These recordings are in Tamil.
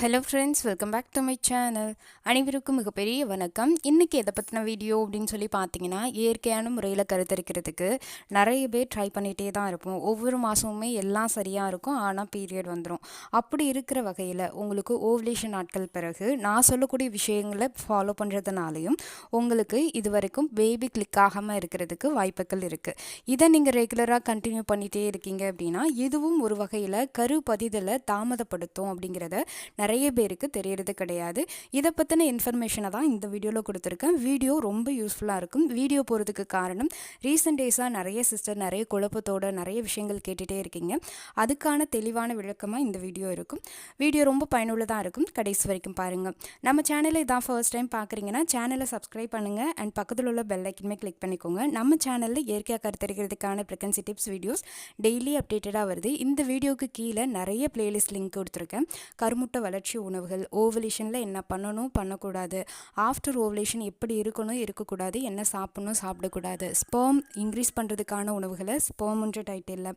Hello friends, welcome back to my channel. அனைவருக்கும் மிகப்பெரிய வணக்கம். இன்றைக்கி எதை பற்றின வீடியோ அப்படின்னு சொல்லி பார்த்தீங்கன்னா, இயற்கையான முறையில் கருத்தரிக்கிறதுக்கு நிறைய பேர் ட்ரை பண்ணிகிட்டே தான் இருப்போம். ஒவ்வொரு மாதமுமே எல்லாம் சரியாக இருக்கும், ஆனால் பீரியட் வந்துடும். அப்படி இருக்கிற வகையில் உங்களுக்கு ஓவலேஷன் நாட்கள் பிறகு நான் சொல்லக்கூடிய விஷயங்களை ஃபாலோ பண்ணுறதுனாலையும் உங்களுக்கு இது வரைக்கும் பேபி கிளிக் ஆகாமல் இருக்கிறதுக்கு வாய்ப்புகள் இருக்குது. இதை நீங்கள் ரெகுலராக கண்டினியூ பண்ணிகிட்டே இருக்கீங்க அப்படின்னா இதுவும் ஒரு வகையில் கரு பதிதலை தாமதப்படுத்தும் அப்படிங்கிறத நிறைய பேருக்கு தெரியறது கிடையாது. இதை பற்றின இன்ஃபர்மேஷனை தான் இந்த வீடியோவில் கொடுத்துருக்கேன். வீடியோ ரொம்ப யூஸ்ஃபுல்லாக இருக்கும். வீடியோ போகிறதுக்கு காரணம் ரீசெண்ட் டேஸாக நிறைய சிஸ்டர் நிறைய குழப்பத்தோட நிறைய விஷயங்கள் கேட்டுகிட்டே இருக்கீங்க. அதுக்கான தெளிவான விளக்கமாக இந்த வீடியோ இருக்கும். வீடியோ ரொம்ப பயனுள்ளதாக இருக்கும். கடைசி வரைக்கும் பாருங்கள். நம்ம சேனலை இதான் ஃபர்ஸ்ட் டைம் பார்க்குறீங்கன்னா சேனலை சப்ஸ்கிரைப் பண்ணுங்கள் அண்ட் பக்கத்தில் உள்ள பெல் ஐக்கனுமே கிளிக் பண்ணிக்கோங்க. நம்ம சேனலில் இயற்கையாக கருத்தரிக்கிறதுக்கான ப்ரெக்னன்சி டிப்ஸ் வீடியோஸ் டெய்லி அப்டேட்டடாக வருது. இந்த வீடியோவுக்கு கீழே நிறைய பிளேலிஸ்ட் லிங்க் கொடுத்துருக்கேன். கருமுட்டை வளர்ச்சி உணவுகள், ஓவலேஷனில் என்ன பண்ணணும் பண்ணக்கூடாது, ஆஃப்டர் ஓவலேஷன் எப்படி இருக்கணும் இருக்கக்கூடாது, என்ன சாப்பிடணும் சாப்பிடக்கூடாது, ஸ்பெர்ம் இன்க்ரீஸ் பண்ணுறதுக்கான உணவுகளை ஸ்பெர்ம்ன்ற டைட்டிலில்,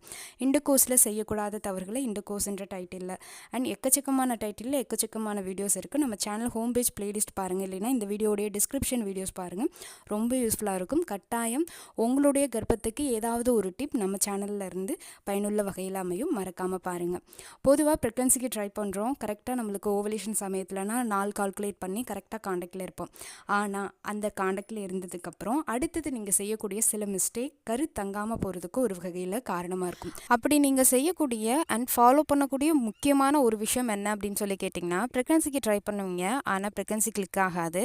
இண்டோகோஸில் செய்யக்கூடாத தவறுகளை இண்டோகோஸ்ன்ற டைட்டிலில் அண்ட் எக்கச்சக்கமான டைட்டிலில் எக்கச்சக்கமான வீடியோஸ் இருக்குது. நம்ம சேனல் ஹோம் பேஜ் பிளேலிஸ்ட் பாருங்கள், இல்லைன்னா இந்த வீடியோடைய டிஸ்கிரிப்ஷன் வீடியோஸ் பாருங்கள். ரொம்ப யூஸ்ஃபுல்லாக இருக்கும். கட்டாயம் உங்களுடைய கர்ப்பத்துக்கு ஏதாவது ஒரு டிப் நம்ம சேனலில் இருந்து பயனுள்ள வகையில் அமையும். மறக்காமல் பாருங்கள். பொதுவாக ப்ரெக்னன்சிக்கு ட்ரை பண்ணுறோம். கரெக்டாக நம்மளுக்கு ஓவலேஷன் சமயத்தில்னா நாள் கால்குலேட் பண்ணி கரெக்டாக காண்டாக்டில் இருப்போம். ஆனால் அந்த காண்டாக்டில் இருந்ததுக்கப்புறம் அடுத்தது நீங்கள் செய்யக்கூடிய சில மிஸ்டேக் கரு தங்காமல் போகிறதுக்கு ஒரு வகையில் காரணமாக இருக்கும். அப்படி நீங்கள் செய்யக்கூடிய அண்ட் ஃபாலோ பண்ணக்கூடிய முக்கியமான ஒரு விஷயம் என்ன அப்படின்னு சொல்லி கேட்டிங்கன்னா, ப்ரெக்னன்சிக்கு ட்ரை பண்ணுவீங்க, ஆனால் ப்ரெக்னன்சி கிளிக் ஆகாது.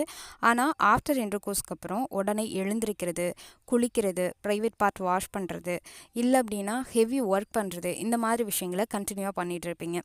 ஆனால் ஆஃப்டர் இன்டர்கோர்ஸ்க்கு அப்புறம் உடனே எழுந்திருக்கிறது, குளிக்கிறது, ப்ரைவேட் பார்ட் வாஷ் பண்ணுறது, இல்லை அப்படின்னா ஹெவி ஒர்க் பண்ணுறது, இந்த மாதிரி விஷயங்களை கண்டினியூவாக பண்ணிகிட்டு இருப்பீங்க.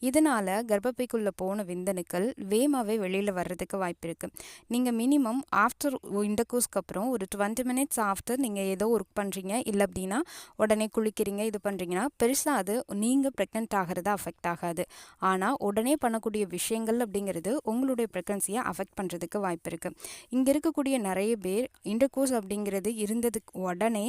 இதனால் கர்ப்பப்பைக்குள்ளே போன விந்தணுக்கள் வேகமாகவே வெளியில் வர்றதுக்கு வாய்ப்பு இருக்குது. நீங்கள் மினிமம் ஆஃப்டர் இன்டர்கோர்ஸ்க்கு அப்புறம் ஒரு 20 மினிட்ஸ் ஆஃப்டர் நீங்கள் ஏதோ ஒர்க் பண்ணுறீங்க, இல்லை அப்படின்னா உடனே குளிக்கிறீங்க, இது பண்ணுறீங்கன்னா பெருசாக அது நீங்கள் ப்ரெக்னென்ட் ஆகிறத அஃபெக்ட் ஆகாது. ஆனால் உடனே பண்ணக்கூடிய விஷயங்கள் அப்படிங்கிறது உங்களுடைய ப்ரெக்னன்சியை அஃபெக்ட் பண்ணுறதுக்கு வாய்ப்பு இருக்குது. இங்கே இருக்கக்கூடிய நிறைய பேர் இன்டர்கோர்ஸ் அப்படிங்கிறது இருந்ததுக்கு உடனே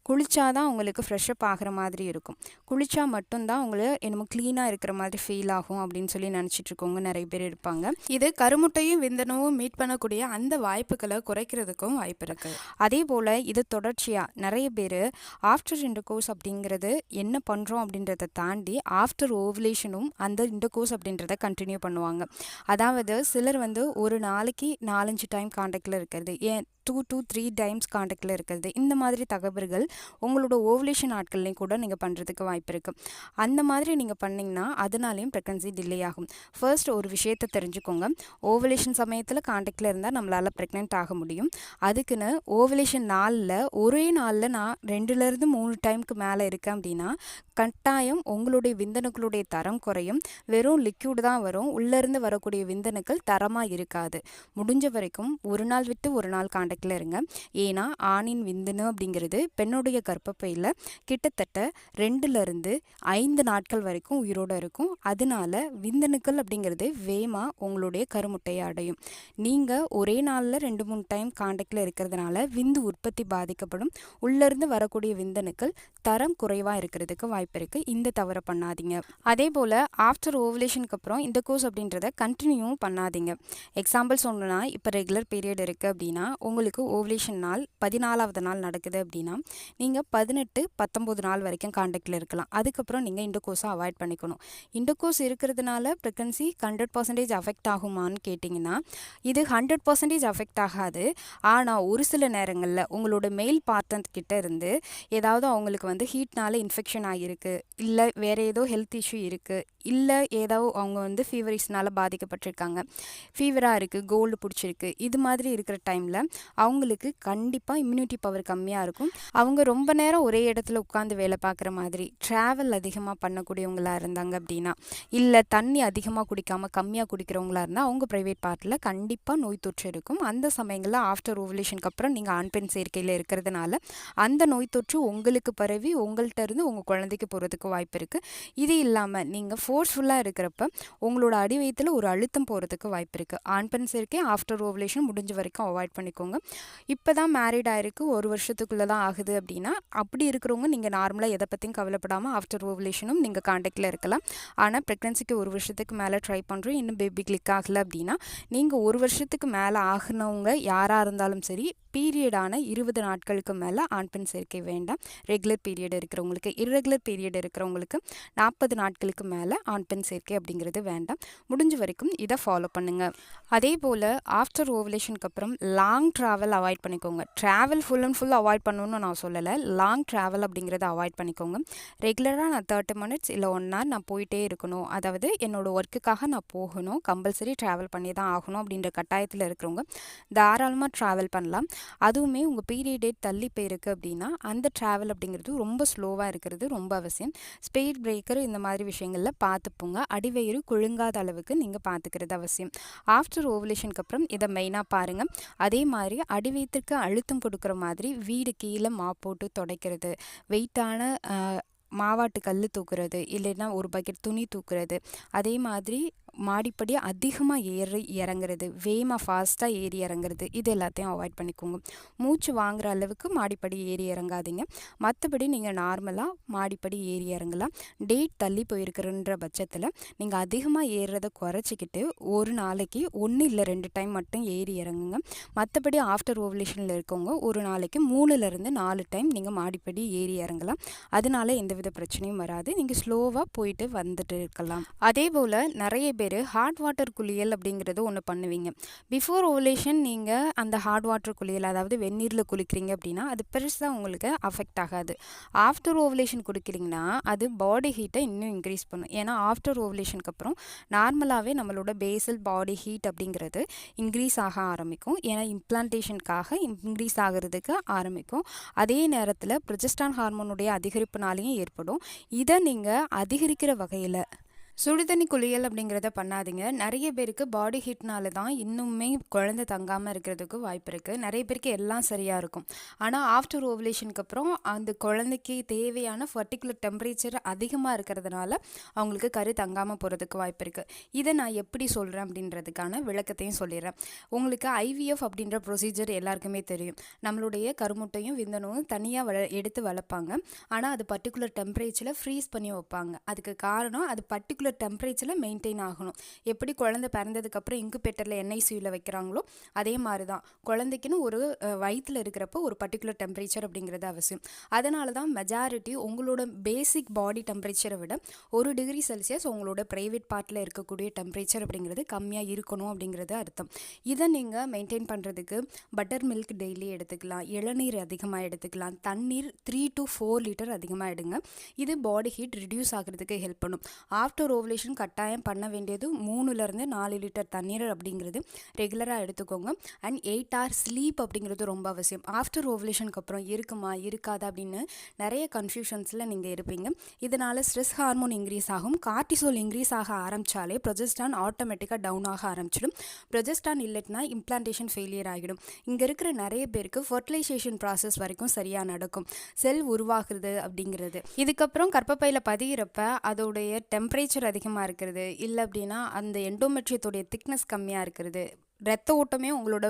குளிச்சாதான் உங்களுக்கு ஃப்ரெஷ்அப் ஆகிற மாதிரி இருக்கும். குளிச்சா மட்டும்தான் உங்களை என்னமோ க்ளீனாக இருக்கிற மாதிரி ஃபீல் ஆகும் அப்படின்னு சொல்லி நினச்சிட்ருக்கவங்க நிறைய பேர் இருப்பாங்க. இது கருமுட்டையும் விந்தனவும் மீட் பண்ணக்கூடிய அந்த வாய்ப்புகளை குறைக்கிறதுக்கும் வாய்ப்பு இருக்குது. அதே போல் இது தொடர்ச்சியாக நிறைய பேர் ஆஃப்டர் இன்டர்கோர்ஸ் அப்படிங்கிறது என்ன பண்ணுறோம் அப்படின்றத தாண்டி ஆஃப்டர் ஓவலேஷனும் அந்த இன்டர்கோர்ஸ் அப்படின்றத கண்டினியூ பண்ணுவாங்க. அதாவது சிலர் ஒரு நாளைக்கு 4-5 டைம் காண்டாக்டில் இருக்கிறது, ஏன் 2 to 3 டைம்ஸ் காண்டாக்டில் இருக்கிறது, இந்த மாதிரி தகவல்கள் உங்களோட ஓவலேஷன் நாட்கள்லையும் கூட நீங்கள் பண்ணுறதுக்கு வாய்ப்பு இருக்குது. அந்த மாதிரி நீங்கள் பண்ணிங்கன்னா அதனாலேயும் ப்ரெக்னன்சி டிலே ஆகும். ஃபர்ஸ்ட் ஒரு விஷயத்தை தெரிஞ்சுக்கோங்க. ஓவலேஷன் சமயத்தில் காண்டாக்டில் இருந்தால் நம்மளால் ப்ரெக்னென்ட் ஆக முடியும். அதுக்குன்னு ஓவலேஷன் நாளில் ஒரே நாளில் நான் 2-3 டைமுக்கு மேலே இருக்கேன் அப்படின்னா கட்டாயம் உங்களுடைய விந்தணுக்களுடைய தரம் குறையும். வெறும் லிக்யூட் தான் வரும். உள்ளேருந்து வரக்கூடிய விந்தணுக்கள் தரமாக இருக்காது. முடிஞ்ச வரைக்கும் ஒரு நாள் விட்டு ஒரு நாள் காண்டாக்டில் இருங்க. ஏன்னா ஆணின் விந்தணு அப்படிங்கிறது பெண்ணுடைய கர்ப்பப்பையில் கிட்டத்தட்ட 2-5 நாட்கள் வரைக்கும் உயிரோடு இருக்கும். அதனால விந்தணுக்கள் அப்படிங்கிறது வேகமாக உங்களுடைய கருமுட்டையை அடையும். நீங்கள் ஒரே நாளில் 2-3 டைம் காண்டாக்டில் இருக்கிறதுனால விந்து உற்பத்தி பாதிக்கப்படும். உள்ளேருந்து வரக்கூடிய விந்தணுக்கள் தரம் குறைவாக இருக்கிறதுக்கு வாய்ப்பு இருக்குது. இந்த தவறை பண்ணாதீங்க. அதே போல் ஆஃப்டர் ஓவலேஷனுக்கு அப்புறம் இந்த கோர்ஸ் அப்படின்றத கண்டினியூவும் பண்ணாதீங்க. எக்ஸாம்பிள் சொல்லணும்னா, இப்போ ரெகுலர் பீரியட் இருக்குது அப்படின்னா உங்களுக்கு ஓவலேஷன் நாள் 14வது நாள் நடக்குது அப்படின்னா நீங்கள் 18-19 நாள் வரைக்கும் காண்டாக்டில் இருக்கலாம். அதுக்கப்புறம் நீங்கள் இன்டர்கோர்ஸை அவாய்ட் பண்ணிக்கணும். இன்டர்கோர்ஸ் இருக்கிறதுனால ப்ரெக்னன்சி 100% அஃபெக்ட் ஆகுமான்னு கேட்டிங்கன்னா இது 100% அஃபெக்ட் ஆகாது. ஆனால் ஒரு சில நேரங்களில் உங்களோட மெயில் பார்ட்னர் கிட்ட இருந்து ஏதாவது அவங்களுக்கு ஹீட்னால இன்ஃபெக்ஷன் ஆகியிருக்கு, இல்லை வேறு ஏதோ ஹெல்த் இஷ்யூ இருக்குது, இல்லை ஏதோ அவங்க ஃபீவரிஷ்னால் பாதிக்கப்பட்டிருக்காங்க, ஃபீவராக இருக்குது, கோல்டு பிடிச்சிருக்கு, இது மாதிரி இருக்கிற டைமில் அவங்களுக்கு கண்டிப்பாக இம்யூனிட்டி பவர் கம்மியாக இருக்கும். அவங்க ரொம்ப நேரம் ஒரே இடத்துல உட்காந்து வேலை பார்க்குற மாதிரி, ட்ராவல் அதிகமாக பண்ணக்கூடியவங்களாக இருந்தாங்க அப்படின்னா, இல்லை தண்ணி அதிகமாக குடிக்காமல் கம்மியாக குடிக்கிறவங்களாக இருந்தால் அவங்க ப்ரைவேட் பார்ட்டில் கண்டிப்பாக நோய் தொற்று இருக்கும். அந்த சமயங்களில் ஆஃப்டர் ஓவலேஷனுக்கு அப்புறம் நீங்கள் ஆண் பெண் சேர்க்கையில் இருக்கிறதுனால அந்த நோய் தொற்று உங்களுக்கு பரவி உங்கள்கிட்ட இருந்து உங்கள் குழந்தைக்கு போகிறதுக்கு வாய்ப்பு இருக்குது. இது இல்லாமல் நீங்கள் ஃபோர்ஸ்ஃபுல்லாக இருக்கிறப்ப உங்களோட அடி வயிற்றில் ஒரு அழுத்தம் போகிறதுக்கு வாய்ப்பு இருக்குது. ஆண் பெண் சேர்க்கை ஆஃப்டர் ஓவலேஷன் முடிஞ்ச வரைக்கும் அவாய்ட் பண்ணிக்கோங்க. இப்போ தான் மேரிட் ஆகிருக்கு, ஒரு வருஷத்துக்குள்ளே தான் ஆகுது அப்படின்னா அப்படி இருக்கிறவங்க நீங்கள் நார்மலாக எதை பற்றியும் கவலைப்படாமல் ஆஃப்டர் ஓவலேஷனும் நீங்கள் காண்டாக்டில் இருக்கலாம். ஆனால் ப்ரெக்னன்சிக்கு ஒரு வருஷத்துக்கு மேலே ட்ரை பண்ணுறோம், இன்னும் பேபி கிளிக் ஆகலை அப்படின்னா நீங்கள் ஒரு வருஷத்துக்கு மேலே ஆகினவங்க யாராக இருந்தாலும் சரி, பீரியடான 20 நாட்களுக்கு மேலே ஆண் பெண் சேர்க்கை வேண்டாம். ரெகுலர் பீரியட் இருக்கிறவங்களுக்கு, இர்ரெகுலர் பீரியட் இருக்கிறவங்களுக்கு 40 நாட்களுக்கு மேலே ஆண் பெண் சேர்க்கை அப்படிங்கிறது வேண்டாம். முடிஞ்ச வரைக்கும் இதை ஃபாலோ பண்ணுங்கள். அதே போல் ஆஃப்டர் ஓவலேஷனுக்கு அப்புறம் லாங் ட்ராவல் அவாய்ட் பண்ணிக்கோங்க. Travel full and full avoid பண்ணணும்னு நான் சொல்லலை, லாங் ட்ராவல் அப்படிங்கிறத அவாய்ட் பண்ணிக்கோங்க. ரெகுலராக நான் 30 மினிட்ஸ் இல்லை 1 hour நான் போயிட்டே இருக்கணும், அதாவது என்னோடய ஒர்க்குக்காக நான் போகணும், கம்பல்சரி ட்ராவல் பண்ணி தான் ஆகணும் அப்படின்ற கட்டாயத்தில் இருக்கிறவங்க தாராளமாக ட்ராவல் பண்ணலாம். அதுவுமே உங்கள் பீரியட் டேட் தள்ளி போயிருக்கு அப்படின்னா அந்த ட்ராவல் அப்படிங்கிறது ரொம்ப ஸ்லோவாக இருக்கிறது ரொம்ப அவசியம். ஸ்பீட் பிரேக்கர் இந்த மாதிரி விஷயங்களில் பார்த்துப்போங்க. அடிவயிறு குழுங்காத அளவுக்கு நீங்கள் பார்த்துக்கிறது அவசியம். ஆஃப்டர் ஓவலேஷனுக்கு அப்புறம் இதை மெயினாக பாருங்கள். அதே மாதிரி அடிவயிற்றுக்கு அழுத்தம் கொடுக்குற மாதிரி வீடு கீழே மாப் போட்டு துடைக்கிறது, வெயிட்டான மாவாட்டு கல் தூக்குறது, இல்லைன்னா ஒரு பக்கெட் துணி தூக்குறது, அதே மாதிரி மாடிப்படி அதிகமாக ஏறி இறங்குறது, வேகமாக ஃபாஸ்ட்டாக ஏறி இறங்குறது, இது எல்லாத்தையும் அவாய்ட் பண்ணிக்கோங்க. மூச்சு வாங்குற அளவுக்கு மாடிப்படி ஏறி இறங்காதீங்க. மற்றபடி நீங்கள் நார்மலாக மாடிப்படி ஏறி இறங்கலாம். டேட் தள்ளி போயிருக்கிறன்ற பட்சத்தில் நீங்கள் அதிகமாக ஏறுறதை குறைச்சிக்கிட்டு ஒரு நாளைக்கு 1 இல்லை 2 டைம் மட்டும் ஏறி இறங்குங்க. மற்றபடி ஆஃப்டர் ஓவலேஷனில் இருக்கவங்க ஒரு நாளைக்கு 3லேருந்து 4 டைம் நீங்கள் மாடிப்படி ஏறி இறங்கலாம். அதனால எந்தவித பிரச்சனையும் வராது. நீங்கள் ஸ்லோவாக போயிட்டு வந்துட்டு இருக்கலாம். அதே போல் நிறைய பேர் ஹாட் வாட்டர் குளியல் அப்படிங்கிறது ஒன்று பண்ணுவீங்க. பிஃபோர் ஓவலேஷன் நீங்கள் அந்த ஹாட் வாட்டர் குளியல், அதாவது வெந்நீரில் குளிக்கிறீங்க அப்படின்னா அது பெருசாக உங்களுக்கு அஃபெக்ட் ஆகாது. ஆஃப்டர் ஓவலேஷன் குடிக்கிறீங்கன்னா அது பாடி ஹீட்டை இன்னும் இன்க்ரீஸ் பண்ணும். ஏன்னா ஆஃப்டர் ஓவலேஷனுக்கு அப்புறம் நார்மலாகவே நம்மளோட பேசல் பாடி ஹீட் அப்படிங்கிறது இன்க்ரீஸ் ஆக ஆரம்பிக்கும். ஏன்னா இம்ப்ளான்டேஷனுக்காக இன்க்ரீஸ் ஆகிறதுக்கு ஆரம்பிக்கும். அதே நேரத்தில் ப்ரொஜெஸ்டான் ஹார்மோனுடைய அதிகரிப்புனாலையும் ஏற்படும். இதை நீங்கள் அதிகரிக்கிற வகையில் சுடுதண்ணி குளியல் அப்படிங்கிறத பண்ணாதீங்க. நிறைய பேருக்கு பாடி ஹீட்னால தான் இன்னுமே குழந்தை தங்காமல் இருக்கிறதுக்கு வாய்ப்பு இருக்குது. நிறைய பேருக்கு எல்லாம் சரியாக இருக்கும். ஆனால் ஆஃப்டர் ஓவலேஷனுக்கு அப்புறம் அந்த குழந்தைக்கு தேவையான பர்டிகுலர் டெம்பரேச்சர் அதிகமாக இருக்கிறதுனால அவங்களுக்கு கரு தங்காமல் போகிறதுக்கு வாய்ப்பு இருக்குது. இதை நான் எப்படி சொல்கிறேன் அப்படின்றதுக்கான விளக்கத்தையும் சொல்லிடுறேன். உங்களுக்கு ஐவிஎஃப் அப்படின்ற ப்ரொசீஜர் எல்லாருக்குமே தெரியும். நம்மளுடைய கருமுட்டையும் விந்தணுவும் தனியாக எடுத்து வளர்ப்பாங்க. ஆனால் அது பர்டிகுலர் டெம்பரேச்சரில் ஃப்ரீஸ் பண்ணி வைப்பாங்க. அதுக்கு காரணம் அது பர்டிகுலர் டெம்பரேச்சரில் மெயின்டைன் ஆகணும். எப்படி குழந்தை பிறந்ததுக்கப்புறம் இன்குபேட்டரில் என்ஐசியூவில் வைக்கிறாங்களோ அதே மாதிரி தான் குழந்தைக்குன்னு ஒரு வயிற்றில் இருக்கிறப்போ ஒரு பர்டிகுலர் டெம்பரேச்சர் அப்படிங்கிறது அவசியம். அதனால தான் மெஜாரிட்டி உங்களோட பேசிக் பாடி டெம்பரேச்சரை விட 1 டிகிரி செல்சியஸ் உங்களோட ப்ரைவேட் பார்ட்டில் இருக்கக்கூடிய டெம்பரேச்சர் அப்படிங்கிறது கம்மியாக இருக்கணும் அப்படிங்கிறது அர்த்தம். இதை நீங்கள் மெயின்டைன் பண்ணுறதுக்கு பட்டர் மில்க் டெய்லி எடுத்துக்கலாம், இளநீர் அதிகமாக எடுத்துக்கலாம், தண்ணீர் 3 to 4 லிட்டர் அதிகமாக எடுங்க. இது பாடி ஹீட் ரிடியூஸ் ஆகிறதுக்கு ஹெல்ப் பண்ணும். ஆஃப்டர் ஓவலேஷன் கட்டாயம் பண்ண வேண்டியது 3லேருந்து 4 லிட்டர் தண்ணீர் அப்படிங்கிறது ரெகுலராக எடுத்துக்கோங்க. அண்ட் 8 hours ஸ்லீப் அப்படிங்கிறது ரொம்ப அவசியம். ஆஃப்டர் ஓவலேஷனுக்கு அப்புறம் இருக்குமா இருக்காதா அப்படின்னு நிறைய கன்ஃபியூஷன்ஸில் நீங்கள் இருப்பீங்க. இதனால் ஸ்ட்ரெஸ் ஹார்மோன் இன்க்ரீஸ் ஆகும். கார்டிசோல் இன்க்ரீஸ் ஆக ஆரம்பித்தாலே ப்ரொஜெஸ்டான் ஆட்டோமேட்டிக்காக டவுன் ஆக ஆரம்பிச்சிடும். ப்ரொஜெஸ்டான் இல்லைன்னா இம்ப்ளான்டேஷன் ஃபெயிலியர் ஆகிடும். இங்கே இருக்கிற நிறைய பேருக்கு ஃபர்டிலைசேஷன் ப்ராசஸ் வரைக்கும் சரியாக நடக்கும். செல் உருவாகுறது அப்படிங்கிறது இதுக்கப்புறம் கர்ப்பப்பையில் பதிகிறப்ப அதோடைய டெம்பரேச்சர் அதிகமாக இருக்கிறது, இல்லை அப்படின்னா அந்த எண்டோமெட்ரியத்துடைய திக்னஸ் கம்மியாக இருக்கிறது, ரத்த ஓட்டமே உங்களோட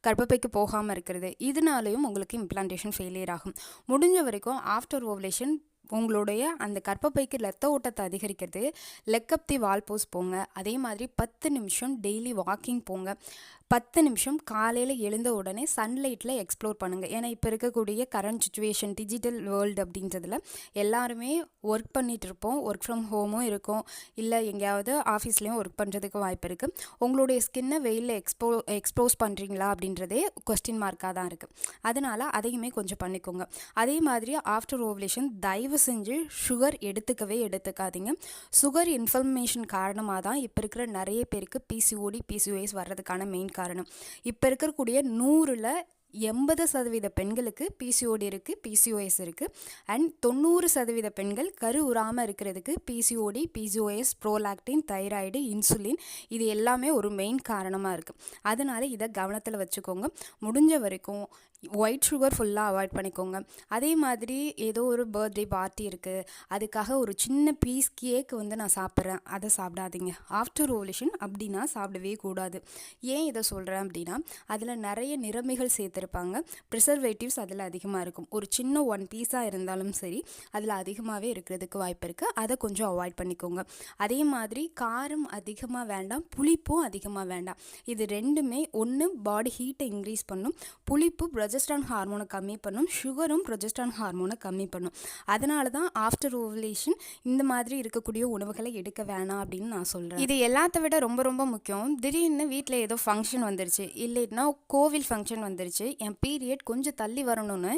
கர்ப்பப்பைக்கு போகாமல் இருக்கிறது, இதனாலேயும் உங்களுக்கு இம்ப்ளான்டேஷன் ஃபெயிலியர் ஆகும். முடிஞ்ச வரைக்கும் ஆஃப்டர் ஓவலேஷன் உங்களுடைய அந்த கர்ப்பப்பைக்கு ரத்த ஓட்டத்தை அதிகரிக்கிறது லெக் அப் தி வால் போஸ் போங்க. அதே மாதிரி 10 நிமிஷம் டெய்லி வாக்கிங் போங்க. 10 நிமிஷம் காலையில் எழுந்த உடனே சன்லைட்டில் எக்ஸ்ப்ளோர் பண்ணுங்கள். ஏன்னா இப்போ இருக்கக்கூடிய கரண்ட் சுச்சுவேஷன் டிஜிட்டல் வேர்ல்டு அப்படின்றதுல எல்லாருமே ஒர்க் பண்ணிகிட்டு இருப்போம். ஒர்க் ஃப்ரம் ஹோமும் இருக்கும், இல்லை எங்கேயாவது ஆஃபீஸ்லேயும் ஒர்க் பண்ணுறதுக்கு வாய்ப்பு இருக்குது. உங்களுடைய ஸ்கின்னை வெயிலில் எக்ஸ்போஸ் பண்ணுறீங்களா அப்படின்றதே கொஸ்டின் மார்க்காக தான் இருக்குது. அதனால் அதையுமே கொஞ்சம் பண்ணிக்கோங்க. அதே மாதிரி ஆஃப்டர் ஓவலேஷன் தயவு செஞ்சு சுகர் எடுத்துக்காதீங்க. சுகர் இன்ஃப்ளமேஷன் காரணமாக தான் இப்போ இருக்கிற நிறைய பேருக்கு பிசிஓடி பிசிஓஎஸ் வர்றதுக்கான மெயின் காரணம். இப்போ இருக்கக்கூடிய 100ல் 80% பெண்களுக்கு பிசிஓடி இருக்குது, பிசிஓஎஸ் இருக்குது. அண்ட் 90% பெண்கள் கரு உறாமல் இருக்கிறதுக்கு PCOD, PCOS, prolactin, thyroid, insulin இது எல்லாமே ஒரு மெயின் காரணமாக இருக்குது. அதனால் இதை கவனத்தில் வச்சுக்கோங்க. முடிஞ்ச வரைக்கும் ஒயிட் சுகர் ஃபுல்லாக அவாய்ட் பண்ணிக்கோங்க. அதே மாதிரி ஏதோ ஒரு பர்த்டே பார்ட்டி இருக்குது, அதுக்காக ஒரு சின்ன பீஸ் கேக் வந்து நான் சாப்பிட்றேன், அதை சாப்பிடாதீங்க. ஆஃப்டர் ஓவலேஷன் அப்படின்னா சாப்பிடவே கூடாது. ஏன் இதை சொல்கிறேன் அப்படின்னா, அதில் நிறைய நிறமிகள் சேர்த்துருப்பாங்க, ப்ரிசர்வேட்டிவ்ஸ் அதில் அதிகமாக இருக்கும். ஒரு சின்ன ஒன் பீஸாக இருந்தாலும் சரி அதில் அதிகமாகவே இருக்கிறதுக்கு வாய்ப்பு இருக்குது. அதை கொஞ்சம் அவாய்ட் பண்ணிக்கோங்க. அதே மாதிரி காரம் அதிகமாக வேண்டாம், புளிப்பும் அதிகமாக வேண்டாம். இது ரெண்டுமே ஒன்று பாடி ஹீட்டை இன்க்ரீஸ் பண்ணும், புளிப்பு ப்ரொஜெஸ்ட்ரான் ஹார்மோனை கம்மி பண்ணும், சுகரும் ப்ரொஜெஸ்ட்ரான் ஹார்மோனை கம்மி பண்ணும். அதனால தான் ஆஃப்டர் ஓவலேஷன் இந்த மாதிரி இருக்கக்கூடிய உணவுகளை எடுக்க வேணாம் அப்படின்னு நான் சொல்கிறேன். இது எல்லாத்த விட ரொம்ப ரொம்ப முக்கியம். திடீர்னு வீட்டில் ஏதோ ஃபங்க்ஷன் வந்துருச்சு, இல்லைன்னா கோவில் ஃபங்க்ஷன் வந்துருச்சு, என் பீரியட் கொஞ்சம் தள்ளி வரணும்னு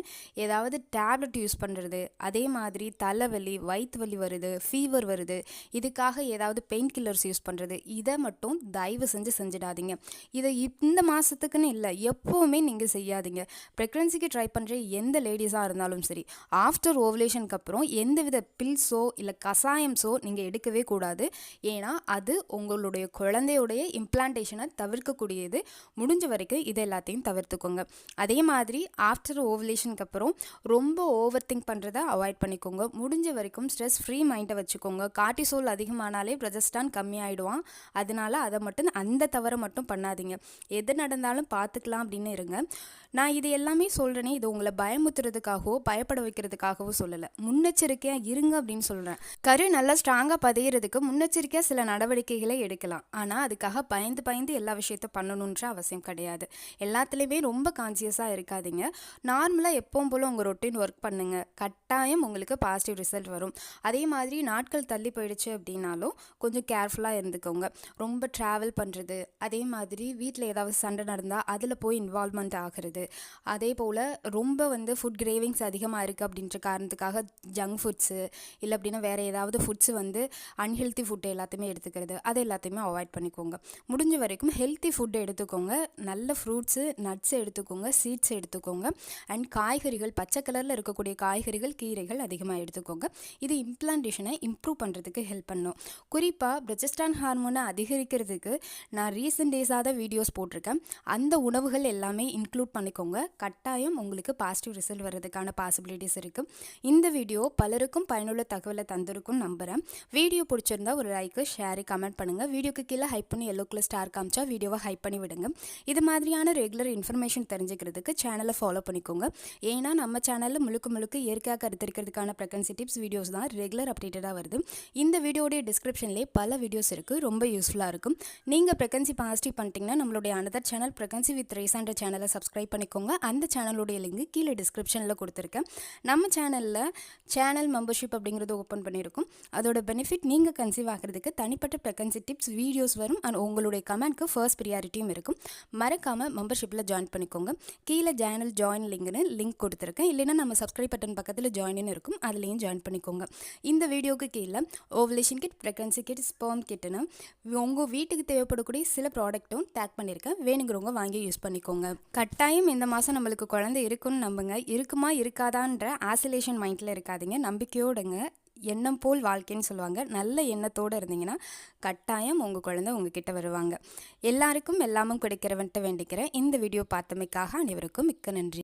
ஏதாவது டேப்லெட் யூஸ் பண்ணுறது, அதே மாதிரி தலைவலி வயிற்று வலி வருது, ஃபீவர் வருது, இதுக்காக ஏதாவது பெயின் கில்லர்ஸ் யூஸ் பண்ணுறது, இதை மட்டும் தயவு செஞ்சிடாதீங்க. இதை இந்த மாதத்துக்குன்னு இல்லை, எப்போவுமே நீங்கள் செய்யாதீங்க. ப்ரெக்னன்சிக்கு ட்ரை பண்ணுற எந்த லேடிஸாக இருந்தாலும் சரி, ஆஃப்டர் ஓவலேஷனுக்கு அப்புறம் எந்தவித பில்ஸோ இல்லை கசாயம்ஸோ நீங்கள் எடுக்கவே கூடாது. ஏன்னா அது உங்களுடைய குழந்தையுடைய இம்ப்ளான்டேஷனை தவிர்க்கக்கூடியது. முடிஞ்ச வரைக்கும் இது எல்லாத்தையும் தவிர்த்துக்கோங்க. அதே மாதிரி ஆஃப்டர் ஓவலேஷனுக்கு அப்புறம் ரொம்ப ஓவர் திங்க் பண்ணுறதை அவாய்ட் பண்ணிக்கோங்க. முடிஞ்ச வரைக்கும் ஸ்ட்ரெஸ் ஃப்ரீ மைண்டை வச்சுக்கோங்க. கார்டிசோல் அதிகமானாலே ப்ரொஜெஸ்ட்ரான் கம்மியாயிடுவான். அதனால அதை மட்டும் அந்த தவறை மட்டும் பண்ணாதீங்க. எது நடந்தாலும் பார்த்துக்கலாம் அப்படின்னு இருங்க. நான் இது எல்லாமே சொல்கிறேனே, இது உங்களை பயமுத்துறதுக்காகவோ பயப்பட வைக்கிறதுக்காகவோ சொல்லலை, முன்னெச்சரிக்கையாக இருங்க அப்படின்னு சொல்கிறேன். கரு நல்லா ஸ்ட்ராங்காக பதிகிறதுக்கு முன்னெச்சரிக்கையாக சில நடவடிக்கைகளை எடுக்கலாம். ஆனால் அதுக்காக பயந்து எல்லா விஷயத்த பண்ணணுன்ற அவசியம் கிடையாது. எல்லாத்துலேயுமே ரொம்ப கான்சியஸாக இருக்காதீங்க. நார்மலாக எப்பவும் போல் உங்கள் ரொட்டீன் ஒர்க் பண்ணுங்கள், கட்டாயம் உங்களுக்கு பாசிட்டிவ் ரிசல்ட் வரும். அதே மாதிரி நாட்கள் தள்ளி போயிடுச்சு அப்படின்னாலும் கொஞ்சம் கேர்ஃபுல்லாக இருந்துக்கோங்க. ரொம்ப ட்ராவல் பண்ணுறது, அதே மாதிரி வீட்டில் ஏதாவது சண்டை நடந்தால் அதில் போய் இன்வால்வ்மெண்ட் ஆகிறது, அதே போல் ரொம்ப ஃபுட் கிரேவிங்ஸ் அதிகமாக இருக்குது அப்படின்ற காரணத்துக்காக ஜங்க் ஃபுட்ஸு இல்லை அப்படின்னா வேறு ஏதாவது ஃபுட்ஸு அன்ஹெல்த்தி ஃபுட்டு எல்லாத்தையுமே எடுத்துக்கிறது, அதை எல்லாத்தையுமே அவாய்ட் பண்ணிக்கோங்க. முடிஞ்ச வரைக்கும் ஹெல்த்தி ஃபுட்டு எடுத்துக்கோங்க. நல்ல ஃப்ரூட்ஸு நட்ஸ் எடுத்துக்கோங்க, சீட்ஸ் எடுத்துக்கோங்க, அண்ட் காய்கறிகள் பச்சை கலரில் இருக்கக்கூடிய காய்கறிகள் கீரைகள் அதிகமாக எடுத்துக்கோங்க. இது இம்ப்ளான்டேஷனை இம்ப்ரூவ் பண்ணுறதுக்கு ஹெல்ப் பண்ணும். குறிப்பாக ப்ரொஜெஸ்ட்ரான் ஹார்மோனை அதிகரிக்கிறதுக்கு நான் ரீசெண்ட் டேஸாக தான் வீடியோஸ் போட்டிருக்கேன். அந்த உணவுகள் எல்லாமே இன்க்ளூட் பண்ணிக்கோங்க. கட்டாயம் உங்களுக்கு பாசிட்டிவ் ரிசல்ட் வர்றதுக்கான பாசிபிலிட்டிஸ் இருக்குது. இந்த வீடியோ பலருக்கும் பயனுள்ள தகவலை தந்திருக்கும் நம்புகிறேன். வீடியோ பிடிச்சிருந்தா ஒரு லைக்கு, ஷேரு, கமெண்ட் பண்ணுங்கள். வீடியோக்கு கீழே ஹைப் பண்ணி எல்லோ கலர் ஸ்டார் காமிச்சா வீடியோவை ஹைப் பண்ணி விடுங்க. இது மாதிரியான ரெகுலர் இன்ஃபர்மேஷன் தெரிஞ்சுக்கிறதுக்கு சேனலை ஃபாலோ பண்ணிக்கோங்க. ஏன்னா நம்ம சேனலில் முழுக்க இயற்கையாக கருத்தரிக்கிறதுக்கான ப்ரெக்னன்சி டிப்ஸ் வீடியோஸ் தான் ரெகுலர் அப்டேட்டடாக வருது. இந்த வீடியோடைய டிஸ்கிரிப்ஷன்லேயே பல வீடியோஸ் இருக்குது, ரொம்ப யூஸ்ஃபுல்லாக இருக்கும். நீங்கள் ப்ரெக்னன்சி பாசிட்டிவ் பண்ணிட்டீங்கன்னா நம்மளுடைய அனதர் சேனல் ப்ரெக்னன்சி வித் ரேசான்ற சேனலை சப்ஸ்கிரைப் பண்ணிக்கோங்க. அந்த சேனலுடைய லிங்க் கீழே டிஸ்கிரிப்ஷனில் கொடுத்துருக்கேன். நம்ம சேனல் மெம்பர்ஷிப் அப்படிங்கிறது ஓப்பன் பண்ணியிருக்கோம். அதோட பெனிஃபிட் நீங்கள் கன்சீவ் ஆகிறதுக்கு தனிப்பட்ட ப்ரெக்னன்சி டிப்ஸ் வீடியோஸ் வரும். அண்ட் உங்களுடைய கமெண்ட்க்கு ஃபர்ஸ்ட் ப்ரியாரிட்டியும் இருக்கும். மறக்காமல் மெம்பர்ஷிப்பில் ஜாயின் பண்ணிக்கோங்க. கீழே சேனல் ஜாயின் லிங்க் கொடுத்துருக்கேன். இல்லைன்னா நம்ம சப்ஸ்கிரைப் பட்டன் பக்கத்தில் ஜாயின் இருக்கும், அதுலேயும் ஜாயின் பண்ணிக்கோங்க. இந்த வீடியோக்கு கீழே ovulation kit, pregnancy kit, sperm கிட்னு உங்கள் வீட்டுக்கு தேவைப்படக்கூடிய சில ப்ராடக்ட்டும் டேக் பண்ணியிருக்கேன். வேணுங்கிறவங்க வாங்கி யூஸ் பண்ணிக்கோங்க. கட்டாயம் இந்த மாதம் நம்மளுக்கு குழந்தை இருக்குன்னு நம்புங்க. இருக்குமா இருக்காதான்ற ஆசிலேஷன் மைண்டில் இருக்காதீங்க, நம்பிக்கையோடுங்க. எண்ணம் போல் வாழ்க்கைன்னு சொல்லுவாங்க. நல்ல எண்ணத்தோடு இருந்தீங்கன்னா கட்டாயம் உங்கள் குழந்தை உங்ககிட்ட வருவாங்க. எல்லாருக்கும் எல்லாமும் கிடைக்கிறவன்ட்டு வேண்டிக்கிறேன். இந்த வீடியோ பார்த்தமைக்காக அனைவருக்கும் மிக்க நன்றி.